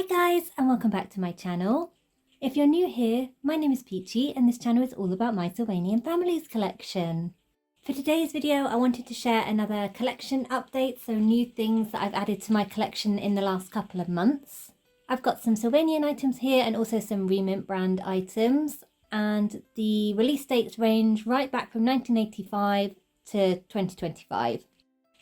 guys, and welcome back to my channel. If you're new here, my name is Peachy and this channel is all about my Sylvanian Families collection. For today's video, I wanted to share another collection update, so new things that I've added to my collection in the last couple of months. I've got some Sylvanian items here and also some Re-ment brand items, and the release dates range right back from 1985 to 2025.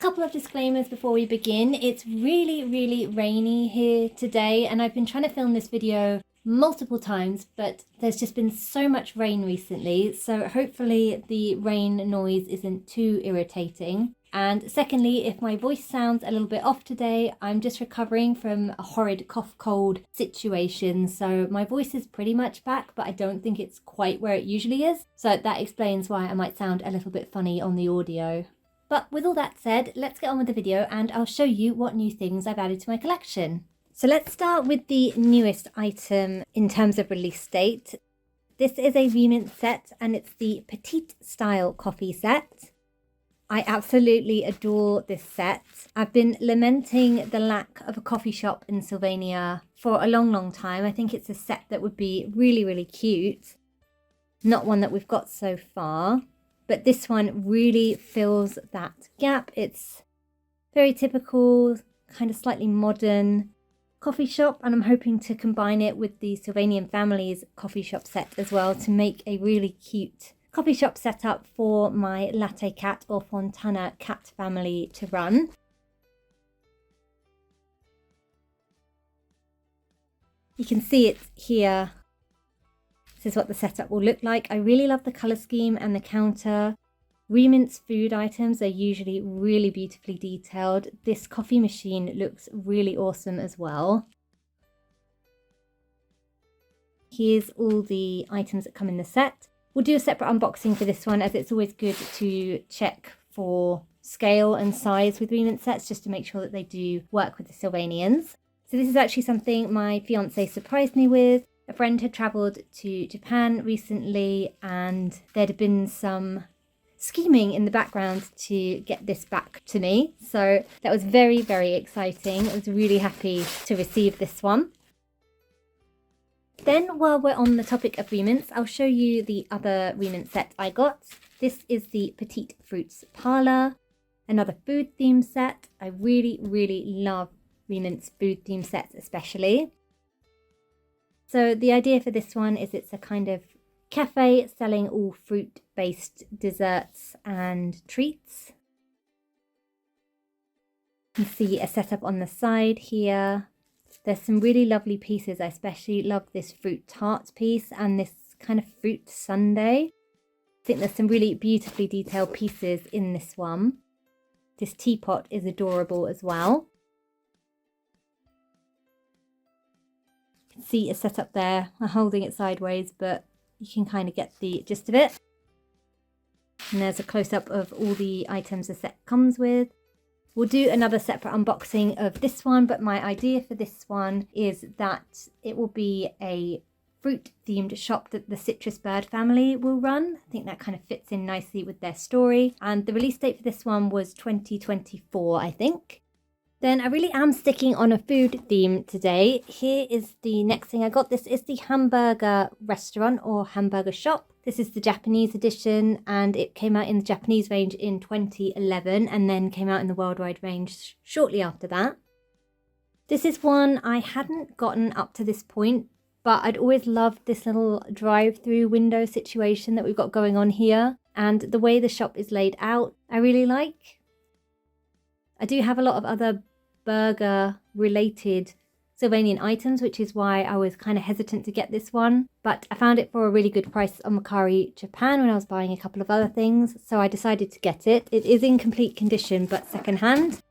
Couple of disclaimers before we begin. It's really rainy here today and I've been trying to film this video multiple times, but there's just been so much rain recently, so hopefully the rain noise isn't too irritating. And secondly, if my voice sounds a little bit off today, I'm just recovering from a horrid cough cold situation, so my voice is pretty much back, but I don't think it's quite where it usually is, so that explains why I might sound a little bit funny on the audio. But with all that said, let's get on with the video and I'll show you what new things I've added to my collection. So let's start with the newest item in terms of release date. This is a Re-ment set and it's the petite style coffee set. I absolutely adore this set. I've been lamenting the lack of a coffee shop in Sylvania for a long time. I think it's a set that would be really cute. Not one that we've got so far. But this one really fills that gap. It's very typical, kind of slightly modern coffee shop, and I'm hoping to combine it with the Sylvanian Families coffee shop set as well to make a really cute coffee shop setup for my latte cat or Fontana cat family to run. You can see it here. This is what the setup will look like. I really love the colour scheme and the counter. Re-ment's food items are usually really beautifully detailed. This coffee machine looks really awesome as well. Here's all the items that come in the set. We'll do a separate unboxing for this one as it's always good to check for scale and size with Re-ment sets just to make sure that they do work with the Sylvanians. So this is actually something my fiance surprised me with. A friend had travelled to Japan recently and there'd been some scheming in the background to get this back to me. So that was very exciting. I was really happy to receive this one. Then while we're on the topic of Re-ments, I'll show you the other Re-ment set I got. This is the Petite Fruits Parlor, another food theme set. I really love Re-ment's food theme sets especially. So the idea for this one is it's a kind of cafe selling all fruit-based desserts and treats. You can see a setup on the side here. There's some really lovely pieces. I especially love this fruit tart piece and this kind of fruit sundae. I think there's some really beautifully detailed pieces in this one. This teapot is adorable as well. See a setup there. I'm holding it sideways, but you can kind of get the gist of it. And there's a close-up of all the items the set comes with. We'll do another separate unboxing of this one, but my idea for this one is that it will be a fruit-themed shop that the Citrus Bird family will run. I think that kind of fits in nicely with their story. And the release date for this one was 2024, I think. Then I really am sticking on a food theme today. Here is the next thing I got. This is the Hamburger restaurant or hamburger shop. This is the Japanese edition and it came out in the Japanese range in 2011 and then came out in the worldwide range shortly after that. This is one I hadn't gotten up to this point, but I'd always loved this little drive-through window situation that we've got going on here. And the way the shop is laid out, I really like. I do have a lot of other burger related Sylvanian items, which is why I was kind of hesitant to get this one, but I found it for a really good price on Mercari Japan when I was buying a couple of other things, so I decided to get it. It is in complete condition but secondhand.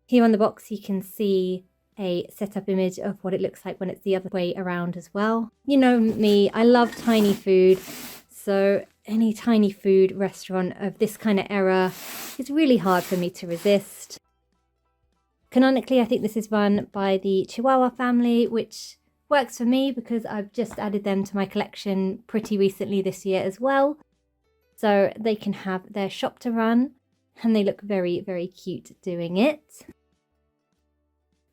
Here on the box you can see a setup image of what it looks like when it's the other way around as well. You know me, I love tiny food, so any tiny food restaurant of this kind of era is really hard for me to resist. Canonically, I think this is run by the Chihuahua family, which works for me because I've just added them to my collection pretty recently this year as well. So they can have their shop to run and they look very cute doing it.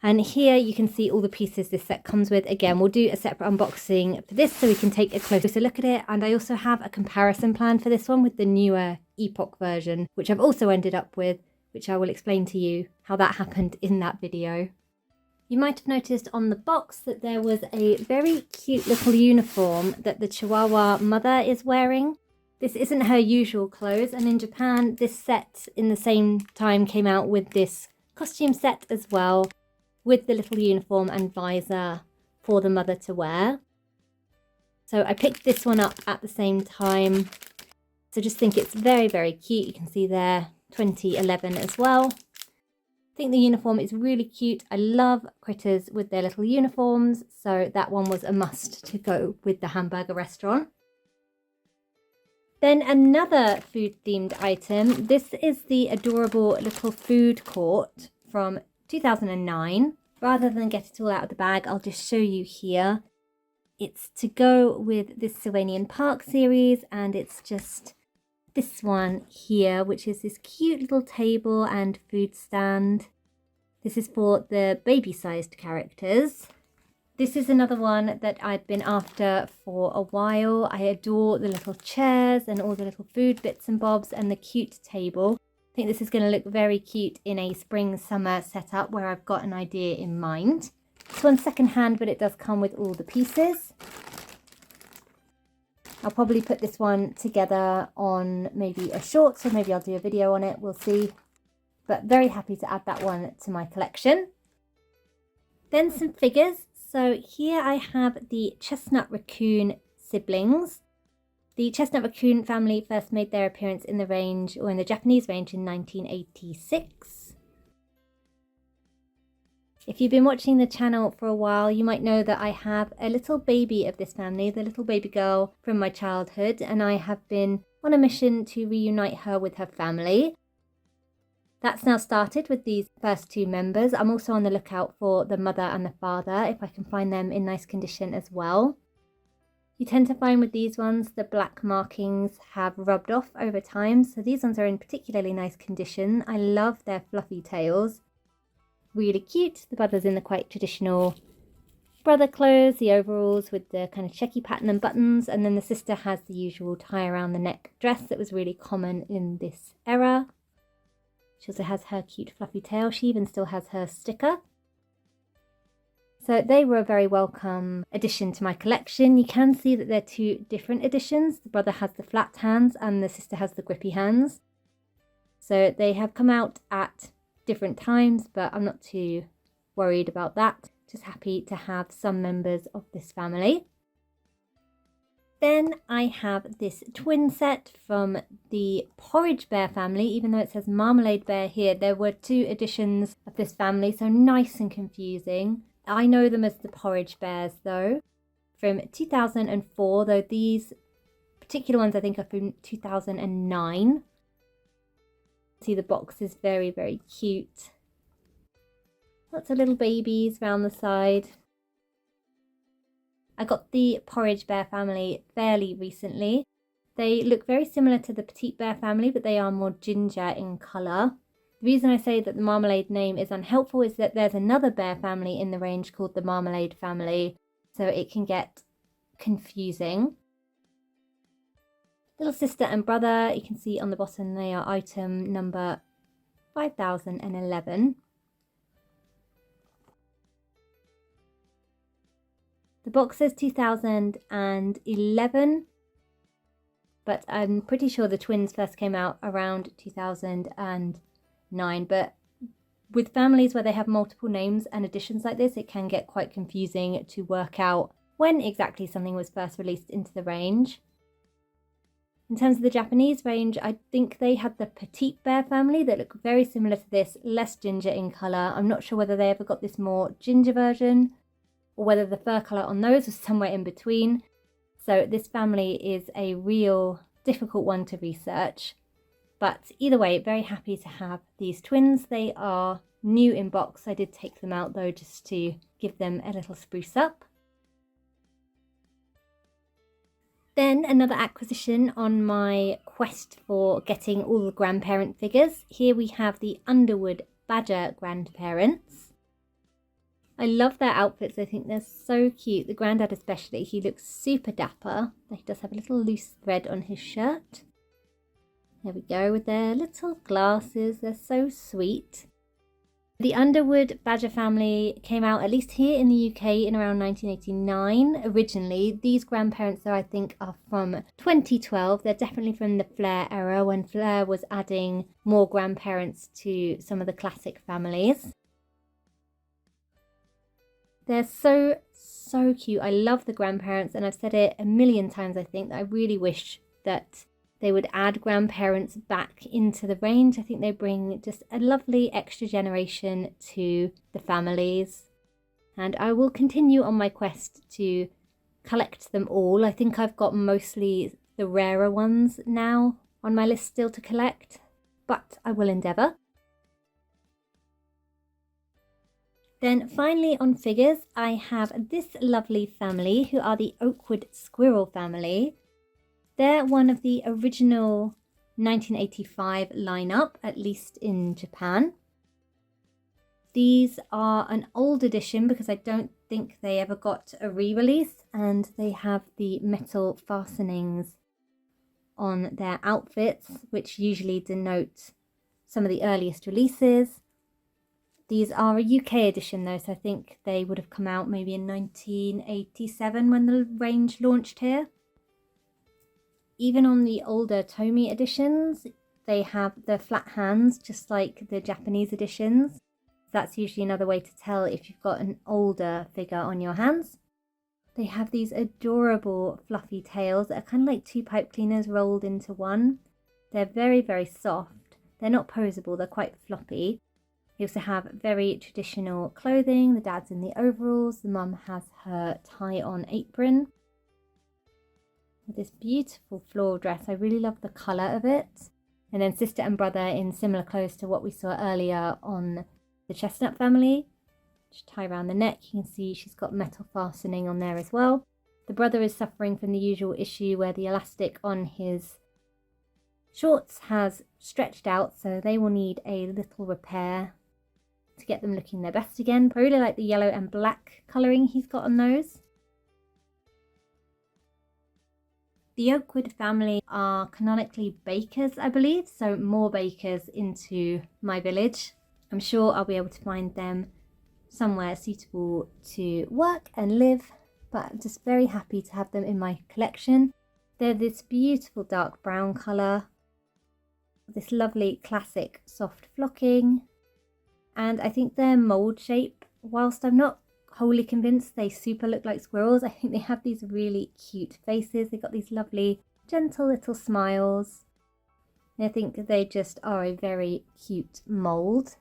And here you can see all the pieces this set comes with. Again, we'll do a separate unboxing for this so we can take a closer look at it. And I also have a comparison plan for this one with the newer Epoch version, which I've also ended up with, which I will explain to you how that happened in that video. You might have noticed on the box that there was a very cute little uniform that the Chihuahua mother is wearing. This isn't her usual clothes, and in Japan this set in the same time came out with this costume set as well, with the little uniform and visor for the mother to wear. So I picked this one up at the same time. So just think it's very, very cute. You can see there 2011 as well. I think the uniform is really cute. I love critters with their little uniforms, so that one was a must to go with the Hamburger restaurant. Then another food themed item. This is the adorable little food court from 2009. Rather than get it all out of the bag, I'll just show you here. It's to go with this Sylvanian Park series, and it's just this one here, which is this cute little table and food stand. This is for the baby-sized characters. This is another one that I've been after for a while. I adore the little chairs and all the little food bits and bobs and the cute table. I think this is going to look very cute in a spring-summer setup where I've got an idea in mind. This one's second-hand, but it does come with all the pieces. I'll probably put this one together on maybe a short, so maybe I'll do a video on it, we'll see. But very happy to add that one to my collection. Then some figures. So here I have the Chestnut raccoon siblings. The Chestnut raccoon family first made their appearance in the range, or in the Japanese range, in 1986. If you've been watching the channel for a while, you might know that I have a little baby of this family, the little baby girl from my childhood, and I have been on a mission to reunite her with her family. That's now started with these first two members. I'm also on the lookout for the mother and the father, if I can find them in nice condition as well. You tend to find with these ones the black markings have rubbed off over time, so these ones are in particularly nice condition. I love their fluffy tails. Really cute. The brother's in the quite traditional brother clothes, the overalls with the kind of checky pattern and buttons, and then the sister has the usual tie around the neck dress that was really common in this era. She also has her cute fluffy tail. She even still has her sticker. So they were a very welcome addition to my collection. You can see that they're two different editions. The brother has the flat hands and the sister has the grippy hands. So they have come out at different times, but I'm not too worried about that. Just happy to have some members of this family. Then I have this twin set from the Porridge Bear family. Even though it says Marmalade Bear here, there were two editions of this family, so nice and confusing. I know them as the Porridge Bears though, from 2004, though these particular ones I think are from 2009. See, the box is very, very cute. Lots of little babies around the side. I got the Porridge Bear family fairly recently. They look very similar to the Petite Bear family, but they are more ginger in colour. The reason I say that the Marmalade name is unhelpful is that there's another bear family in the range called the Marmalade family, so it can get confusing. Little sister and brother, you can see on the bottom they are item number 5011. The box says 2011, but I'm pretty sure the twins first came out around 2009. But with families where they have multiple names and editions like this, it can get quite confusing to work out when exactly something was first released into the range. In terms of the Japanese range, I think they had the Petite Bear family that look very similar to this, less ginger in colour. I'm not sure whether they ever got this more ginger version or whether the fur colour on those was somewhere in between. So this family is a real difficult one to research. But either way, very happy to have these twins. They are new in box. I did take them out though just to give them a little spruce up. Then another acquisition on my quest for getting all the grandparent figures. Here we have the Underwood Badger grandparents. I love their outfits. I think they're so cute. The granddad especially, he looks super dapper. He does have a little loose thread on his shirt. There we go with their little glasses. They're so sweet. The Underwood Badger family came out, at least here in the UK, in around 1989 originally. These grandparents, though, I think are from 2012. They're definitely from the Flair era, when Flair was adding more grandparents to some of the classic families. They're so cute. I love the grandparents, and I've said it a million times, I think, that I really wish that they would add grandparents back into the range. I think they bring just a lovely extra generation to the families. And I will continue on my quest to collect them all. I think I've got mostly the rarer ones now on my list still to collect, but I will endeavour. Then finally on figures, I have this lovely family who are the Oakwood squirrel family. They're one of the original 1985 lineup, at least in Japan. These are an old edition because I don't think they ever got a re-release, and they have the metal fastenings on their outfits, which usually denote some of the earliest releases. These are a UK edition though, so I think they would have come out maybe in 1987 when the range launched here. Even on the older Tomy editions, they have the flat hands, just like the Japanese editions. That's usually another way to tell if you've got an older figure on your hands. They have these adorable fluffy tails that are kind of like two pipe cleaners rolled into one. They're very soft. They're not posable, they're quite floppy. They also have very traditional clothing. The dad's in the overalls, the mum has her tie-on apron. This beautiful floral dress. I really love the colour of it. And then sister and brother in similar clothes to what we saw earlier on the Chestnut family. Just tie around the neck. You can see she's got metal fastening on there as well. The brother is suffering from the usual issue where the elastic on his shorts has stretched out, so they will need a little repair to get them looking their best again. I really like the yellow and black colouring he's got on those. The Oakwood family are canonically bakers, I believe, so more bakers into my village. I'm sure I'll be able to find them somewhere suitable to work and live, but I'm just very happy to have them in my collection. They're this beautiful dark brown colour, this lovely classic soft flocking, and I think their mould shape, whilst I'm not wholly convinced they super look like squirrels, I think they have these really cute faces. They've got these lovely gentle little smiles. And I think they just are a very cute mould,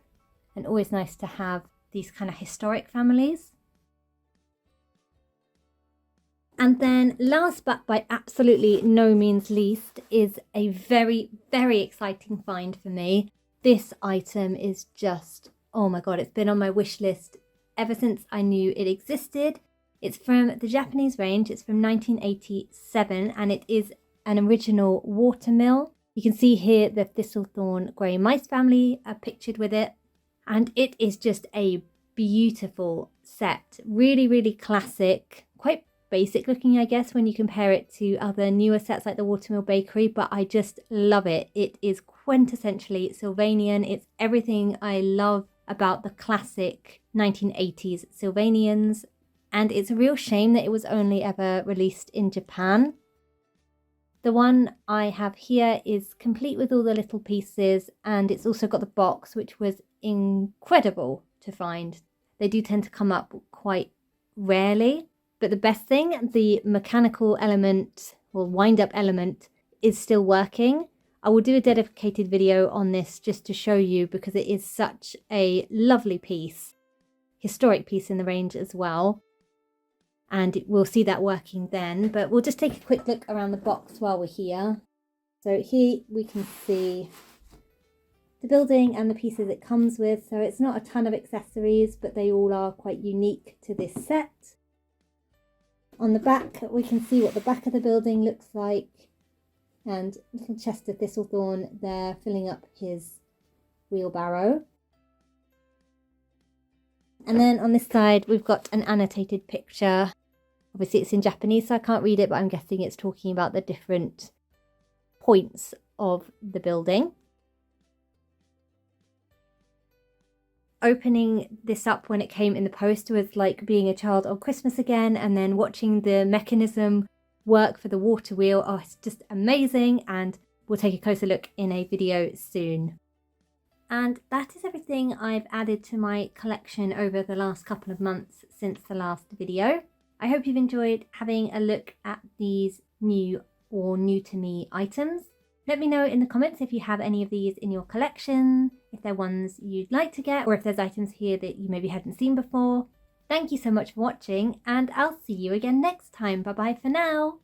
and always nice to have these kind of historic families. And then last but by absolutely no means least is a very exciting find for me. This item is just, oh my god, it's been on my wish list ever since I knew it existed. It's from the Japanese range. It's from 1987 and it is an original watermill. You can see here the Thistlethorn Grey Mice family are pictured with it, and it is just a beautiful set. Really classic, quite basic looking I guess when you compare it to other newer sets like the Watermill Bakery, but I just love it. It is quintessentially Sylvanian. It's everything I love about the classic 1980s Sylvanians, and it's a real shame that it was only ever released in Japan. The one I have here is complete with all the little pieces, and it's also got the box, which was incredible to find. They do tend to come up quite rarely, but the best thing, the mechanical element or wind-up element is still working. I will do a dedicated video on this just to show you, because it is such a lovely piece, historic piece in the range as well, and we'll see that working then. But we'll just take a quick look around the box while we're here. So here we can see the building and the pieces it comes with. So it's not a ton of accessories, but they all are quite unique to this set. On the back we can see what the back of the building looks like, and little Chester Thistlethorn there filling up his wheelbarrow. And then on this side, we've got an annotated picture. Obviously, it's in Japanese, so I can't read it, but I'm guessing it's talking about the different points of the building. Opening this up when it came in the post was like being a child on Christmas again, and then watching the mechanism work for the water wheel. Oh, it's just amazing, and we'll take a closer look in a video soon. And that is everything I've added to my collection over the last couple of months since the last video. I hope you've enjoyed having a look at these new or new to me items. Let me know in the comments if you have any of these in your collection, if they're ones you'd like to get, or if there's items here that you maybe hadn't seen before. Thank you so much for watching, and I'll see you again next time. Bye bye for now.